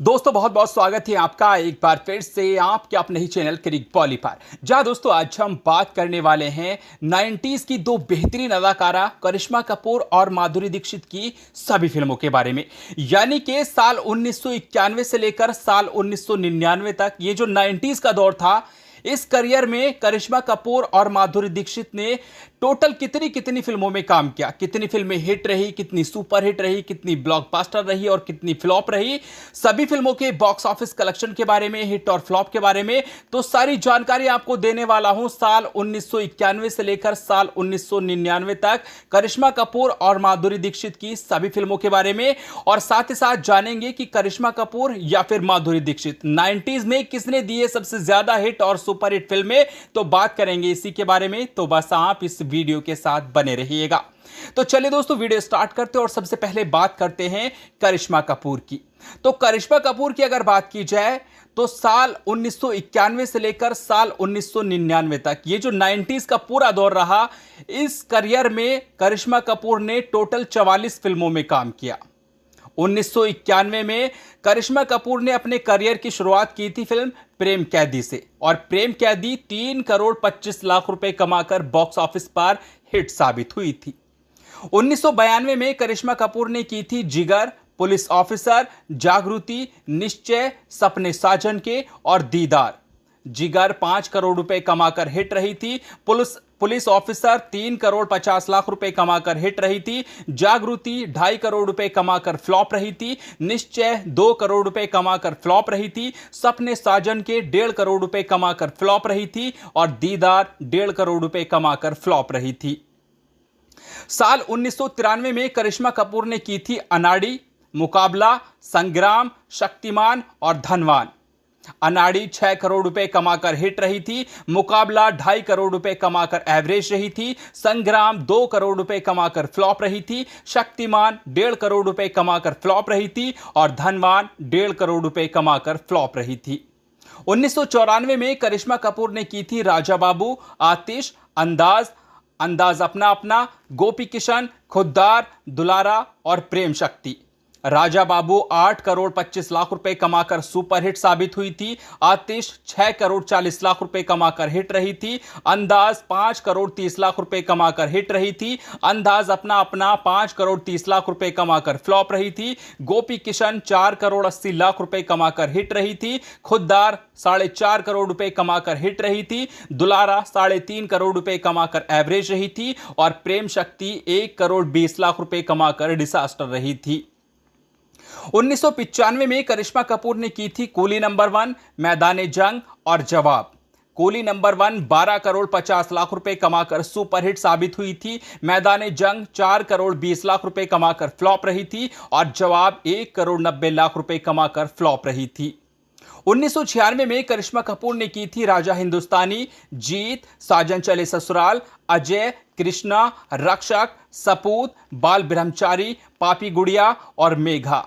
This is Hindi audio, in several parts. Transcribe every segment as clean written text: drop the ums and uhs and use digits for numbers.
दोस्तों बहुत बहुत स्वागत है आपका एक बार फिर से आपके अपने ही चैनल क्रिक बॉली पर। जहां दोस्तों आज हम बात करने वाले हैं 90s की दो बेहतरीन अदाकारा करिश्मा कपूर और माधुरी दीक्षित की सभी फिल्मों के बारे में। यानी कि साल 1991 से लेकर साल 1999 तक ये जो 90s का दौर था, इस करियर में करिश्मा कपूर और माधुरी दीक्षित ने टोटल कितनी कितनी फिल्मों में काम किया, कितनी फिल्में हिट रही, कितनी सुपर हिट रही, कितनी ब्लॉकबस्टर रही और कितनी फ्लॉप रही, सभी फिल्मों के बॉक्स ऑफिस कलेक्शन के बारे में, हिट और फ्लॉप के बारे में तो सारी जानकारी आपको देने वाला हूं। साल 1991 से लेकर साल 1999 तक करिश्मा कपूर और माधुरी दीक्षित की सभी फिल्मों के बारे में, और साथ ही साथ जानेंगे कि करिश्मा कपूर या फिर माधुरी दीक्षित 90s में किसने दिए सबसे ज्यादा हिट और सुपर हिट फिल्में, तो बात करेंगे इसी के बारे में। तो बस आप इस वीडियो के साथ बने रहिएगा। तो चलिए दोस्तों वीडियो स्टार्ट करते हैं और सबसे पहले बात करते हैं करिश्मा कपूर की। तो करिश्मा कपूर की अगर बात की जाए तो साल 1991 से लेकर साल 1999 तक ये जो 90s का पूरा दौर रहा, इस करियर में करिश्मा कपूर ने टोटल 44 फिल्मों में काम किया। 1991 में करिश्मा कपूर ने अपने करियर की शुरुआत की थी फिल्म प्रेम कैदी से, और प्रेम कैदी 3 करोड़ 25 लाख रुपए कमाकर बॉक्स ऑफिस पर हिट साबित हुई थी। 1992 में करिश्मा कपूर ने की थी जिगर, पुलिस ऑफिसर, जागृति, निश्चय, सपने साजन के और दीदार। जिगर 5 करोड़ रुपए कमाकर हिट रही थी, पुलिस ऑफिसर 3 करोड़ 50 लाख रुपए कमाकर हिट रही थी, जागृति 2.5 करोड़ रुपए कमाकर फ्लॉप रही थी, निश्चय 2 करोड़ रुपए कमाकर फ्लॉप रही थी, सपने साजन के 1.5 करोड़ रुपए कमाकर फ्लॉप रही थी और दीदार 1.5 करोड़ रुपए कमाकर फ्लॉप रही थी। साल 1993 में करिश्मा कपूर ने की थी अनाड़ी, मुकाबला, संग्राम, शक्तिमान और धनवान। अनाड़ी 6 करोड़ रुपए कमाकर हिट रही थी, मुकाबला 2.5 करोड़ रुपए कमाकर एवरेज रही थी, संग्राम 2 करोड़ रुपए कमाकर फ्लॉप रही थी, शक्तिमान 1.5 करोड़ रुपए कमाकर फ्लॉप रही थी और धनवान 1.5 करोड़ रुपए कमाकर फ्लॉप रही थी। 1994 में करिश्मा कपूर ने की थी राजा बाबू, आतिश, अंदाज अपना अपना, गोपी किशन, खुद्दार, दुलारा और प्रेम शक्ति। राजा बाबू 8 करोड़ 25 लाख रुपए कमाकर सुपर हिट साबित हुई थी, आतिश 6 करोड़ 40 लाख रुपए कमाकर हिट रही थी, अंदाज 5 करोड़ 30 लाख रुपए कमाकर हिट रही थी, अंदाज अपना अपना 5 करोड़ 30 लाख रुपए कमाकर फ्लॉप रही थी, गोपी किशन 4 करोड़ 80 लाख रुपए कमाकर हिट रही थी, खुद्दार 4.5 करोड़ रुपए कमाकर हिट रही थी, दुलारा 3.5 करोड़ रुपए कमाकर एवरेज रही थी और प्रेम शक्ति 1 करोड़ 20 लाख रुपए कमाकर डिसास्टर रही थी। 1995 में करिश्मा कपूर ने की थी कूली नंबर 1, मैदाने जंग और जवाब। कूली नंबर 1 12 करोड़ 50 लाख रुपए कमाकर सुपर हिट साबित हुई थी, मैदाने जंग 4 करोड़ 20 लाख रुपए कमाकर फ्लॉप रही थी और जवाब 1 करोड़ 90 लाख रुपए कमाकर फ्लॉप रही थी। 1996 में करिश्मा कपूर ने की थी राजा हिंदुस्तानी, जीत, साजन चले ससुराल, अजय, कृष्णा, रक्षक, सपूत, बाल ब्रह्मचारी, पापी गुड़िया और मेघा।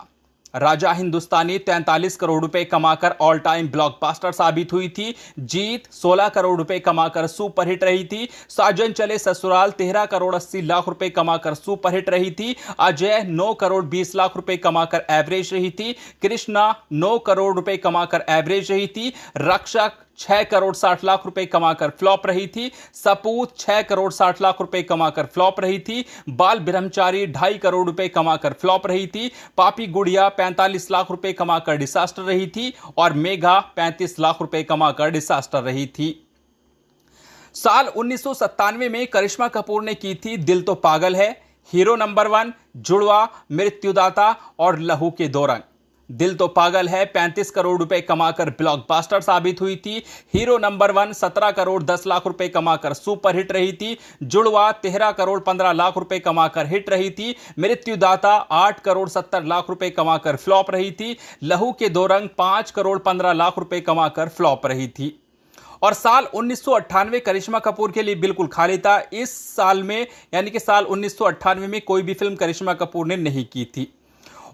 राजा हिंदुस्तानी 43 करोड़ रुपए कमाकर ऑल टाइम ब्लॉकबस्टर साबित हुई थी, जीत 16 करोड़ रुपए कमाकर सुपर हिट रही थी, साजन चले ससुराल 13 करोड़ 80 लाख रुपए कमाकर सुपर हिट रही थी, अजय 9 करोड़ 20 लाख रुपए कमाकर एवरेज रही थी, कृष्णा 9 करोड़ रुपए कमाकर एवरेज रही थी, रक्षक 6 करोड़ 60 लाख रुपए कमाकर फ्लॉप रही थी, सपूत 6 करोड़ 60 लाख रुपए कमाकर फ्लॉप रही थी, बाल ब्रह्मचारी 2.5 करोड़ रुपए कमाकर फ्लॉप रही थी, पापी गुड़िया 45 लाख रुपए कमाकर डिसास्टर रही थी और मेघा 35 लाख रुपए कमाकर डिसास्टर रही थी। साल 1997 में करिश्मा कपूर ने की थी दिल तो पागल है, हीरो नंबर 1, जुड़वा, मृत्युदाता और लहू के दो रंग। दिल तो पागल है 35 करोड़ रुपए कमाकर ब्लॉकबस्टर साबित हुई थी, हीरो नंबर 1 17 करोड़ 10 लाख रुपए कमाकर सुपर हिट रही थी, जुड़वा 13 करोड़ 15 लाख रुपए कमाकर हिट रही थी, मृत्युदाता 8 करोड़ 70 लाख रुपए कमाकर फ्लॉप रही थी, लहू के दो रंग 5 करोड़ 15 लाख रुपए कमाकर फ्लॉप रही थी। और साल 1998 करिश्मा कपूर के लिए बिल्कुल खाली था। इस साल में यानी कि साल 1998 में कोई भी फिल्म करिश्मा कपूर ने नहीं की थी।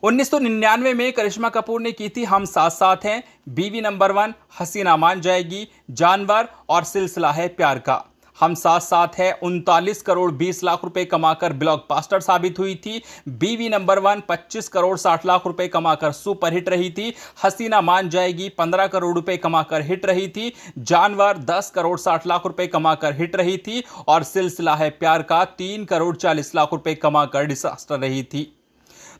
1999 में करिश्मा कपूर ने की थी हम साथ साथ हैं, बीवी नंबर 1, हसीना मान जाएगी, जानवर और सिलसिला है प्यार का। हम साथ साथ है 39 करोड़ 20 लाख रुपए कमाकर ब्लॉकबस्टर साबित हुई थी। बीवी नंबर 1 25 करोड़ 60 लाख रुपए कमाकर सुपरहिट रही थी। हसीना मान जाएगी 15 करोड़ रुपए कमाकर हिट रही थी। जानवर 10 करोड़ 60 लाख रुपए कमाकर हिट रही थी और सिलसिला है प्यार का 3 करोड़ 40 लाख रुपए कमाकर डिजास्टर रही थी।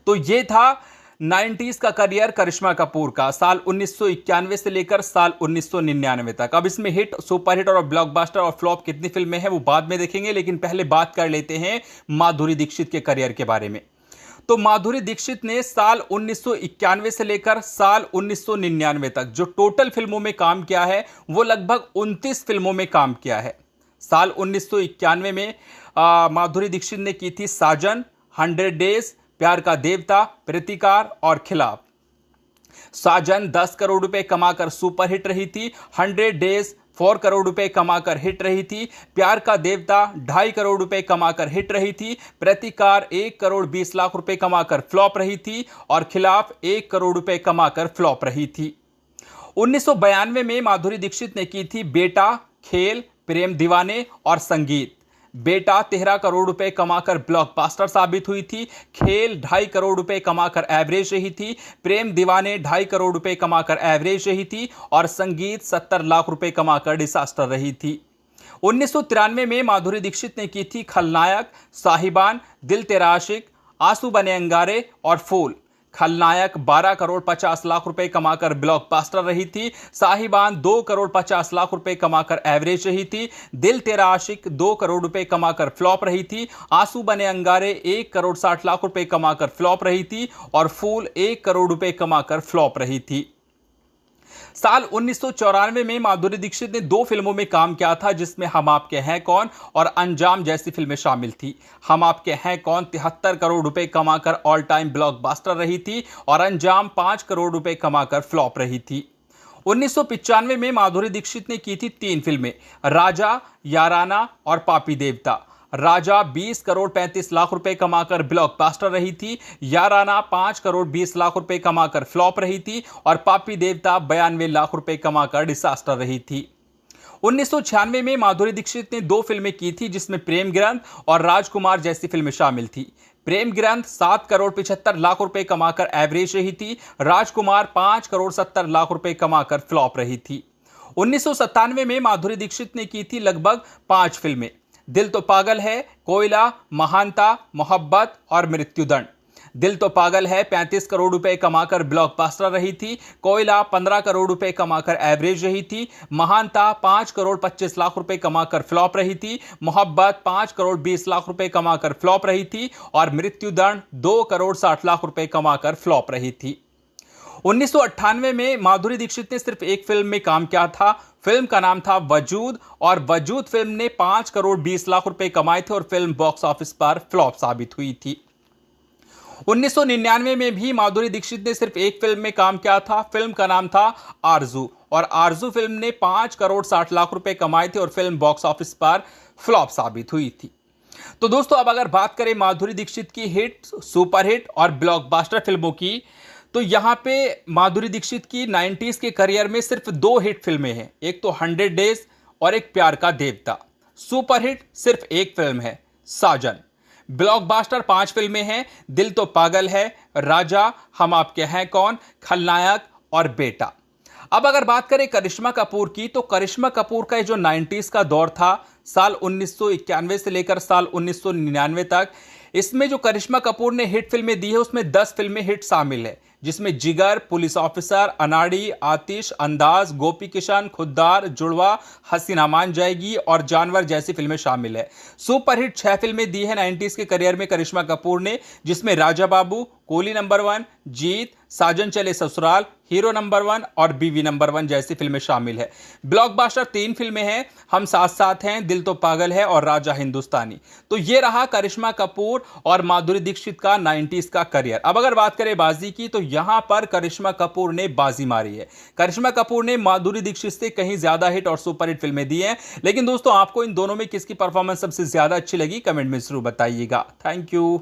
तो ये था 90s का करियर करिश्मा कपूर का, साल 1991 से लेकर साल 1999 तक। अब इसमें हिट, सुपरहिट और ब्लॉकबस्टर और फ्लॉप कितनी फिल्में हैं वो बाद में देखेंगे, लेकिन पहले बात कर लेते हैं माधुरी दीक्षित के करियर के बारे में। तो माधुरी दीक्षित ने साल 1991 से लेकर साल 1999 तक जो टोटल फिल्मों में काम किया है वो लगभग 29 फिल्मों में काम किया है। साल 1991 में माधुरी दीक्षित ने की थी साजन, 100 डेज, प्यार का देवता, प्रतिकार और खिलाफ। साजन 10 करोड़ रुपए कमाकर सुपरहिट रही थी। 100 डेज 4 करोड़ रुपए कमाकर हिट रही थी। प्यार का देवता 2.5 करोड़ रुपए कमाकर हिट रही थी। प्रतिकार 1 करोड़ 20 लाख रुपए कमाकर फ्लॉप रही थी और खिलाफ 1 करोड़ रुपए कमाकर फ्लॉप रही थी। 1992 में माधुरी दीक्षित ने की थी बेटा, खेल, प्रेम दीवाने और संगीत। बेटा 13 करोड़ रुपए कमाकर ब्लॉकबस्टर साबित हुई थी। खेल 2.5 करोड़ रुपए कमाकर एवरेज रही थी। प्रेम दीवाने 2.5 करोड़ रुपए कमाकर एवरेज रही थी और संगीत 70 लाख रुपए कमाकर डिजास्टर रही थी। 1993 में माधुरी दीक्षित ने की थी खलनायक, साहिबान, दिल तेरा आशिक, आंसू बने अंगारे और फूल। खलनायक 12 करोड़ 50 लाख रुपए कमाकर ब्लॉकबस्टर रही थी। साहिबान 2 करोड़ 50 लाख रुपए कमाकर एवरेज रही थी। दिल तेरा आशिक 2 करोड़ रुपए कमाकर फ्लॉप रही थी। आंसू बने अंगारे 1 करोड़ 60 लाख रुपए कमाकर फ्लॉप रही थी और फूल 1 करोड़ रुपए कमाकर फ्लॉप रही थी। साल 1994 में माधुरी दीक्षित ने 2 फिल्मों में काम किया था, जिसमें हम आपके हैं कौन और अंजाम जैसी फिल्में शामिल थी। हम आपके हैं कौन 73 करोड़ रुपए कमाकर ऑल टाइम ब्लॉकबस्टर रही थी और अंजाम 5 करोड़ रुपए कमाकर फ्लॉप रही थी। 1995 में माधुरी दीक्षित ने की थी 3 फिल्में, राजा, याराना और पापी देवता। राजा 20 करोड़ 35 लाख रुपए कमाकर ब्लॉकबस्टर रही थी। याराना 5 करोड़ 20 लाख रुपए कमाकर फ्लॉप रही थी और पापी देवता 92 लाख रुपए कमाकर डिजास्टर रही थी। 1996 में माधुरी दीक्षित ने 2 फिल्में की थी, जिसमें प्रेम ग्रंथ और राजकुमार जैसी फिल्में शामिल थी। प्रेम ग्रंथ 7 करोड़ 75 लाख रुपए कमाकर एवरेज रही थी। राजकुमार 5 करोड़ 70 लाख रुपए कमाकर फ्लॉप रही थी। 1997 में माधुरी दीक्षित ने की थी लगभग 5 फिल्में, दिल तो पागल है, कोयला, महानता, मोहब्बत और मृत्युदंड। दिल तो पागल है 35 करोड़ रुपए कमाकर ब्लॉकबस्टर रही थी। कोयला 15 करोड़ रुपए कमाकर एवरेज रही थी। महानता 5 करोड़ 25 लाख रुपए कमाकर फ्लॉप रही थी। मोहब्बत 5 करोड़ 20 लाख रुपए कमाकर फ्लॉप रही थी और मृत्युदंड 2 करोड़ 60 लाख रुपए कमाकर फ्लॉप रही थी। 1998 में माधुरी दीक्षित ने सिर्फ एक फिल्म में काम किया था। फिल्म का नाम था वजूद और वजूद फिल्म ने 5 करोड़ 20 लाख रुपए कमाए थे और फिल्म बॉक्स ऑफिस पर फ्लॉप साबित हुई थी। 1999 में भी माधुरी दीक्षित ने सिर्फ एक फिल्म में काम किया था। फिल्म का नाम था आरजू और आरजू फिल्म ने 5 करोड़ 60 लाख रुपए कमाए थे और फिल्म बॉक्स ऑफिस पर फ्लॉप साबित हुई थी। तो दोस्तों, अब अगर बात करें माधुरी दीक्षित की हिट, सुपरहिट और ब्लॉकबस्टर फिल्मों की, तो यहां पे माधुरी दीक्षित की 90s के करियर में सिर्फ 2 हिट फिल्में हैं, एक तो 100 डेज और एक प्यार का देवता। सुपरहिट सिर्फ एक फिल्म है, साजन। ब्लॉकबस्टर 5 फिल्में हैं, दिल तो पागल है, राजा, हम आपके हैं कौन, खलनायक और बेटा। अब अगर बात करें करिश्मा कपूर की, तो करिश्मा कपूर का जो 90s का दौर था, साल 1991 से लेकर साल 1999 तक, इसमें जो करिश्मा कपूर ने हिट फिल्में दी है उसमें 10 फिल्में हिट शामिल है, जिसमें जिगर, पुलिस ऑफिसर, अनाड़ी, आतिश, अंदाज, गोपी किशन, खुद्दार, जुड़वा, हसीना मान जाएगी और जानवर जैसी फिल्में शामिल है। सुपरहिट 6 फिल्में दी है 90s के करियर में करिश्मा कपूर ने, जिसमें राजा बाबू, कूली नंबर 1, जीत, साजन चले ससुराल, हीरो नंबर 1 और बीवी नंबर 1 जैसी फिल्में शामिल है। ब्लॉकबस्टर 3 फिल्में हैं, हम साथ साथ हैं, दिल तो पागल है और राजा हिंदुस्तानी। तो ये रहा करिश्मा कपूर और माधुरी दीक्षित का 90s का करियर। अब अगर बात करें बाजी की, तो यहां पर करिश्मा कपूर ने बाजी मारी है। करिश्मा कपूर ने माधुरी दीक्षित से कहीं ज्यादा हिट और सुपरहिट फिल्में दी हैं। लेकिन दोस्तों, आपको इन दोनों में किसकी परफॉर्मेंस सबसे ज्यादा अच्छी लगी, कमेंट में जरूर बताइएगा। Thank you.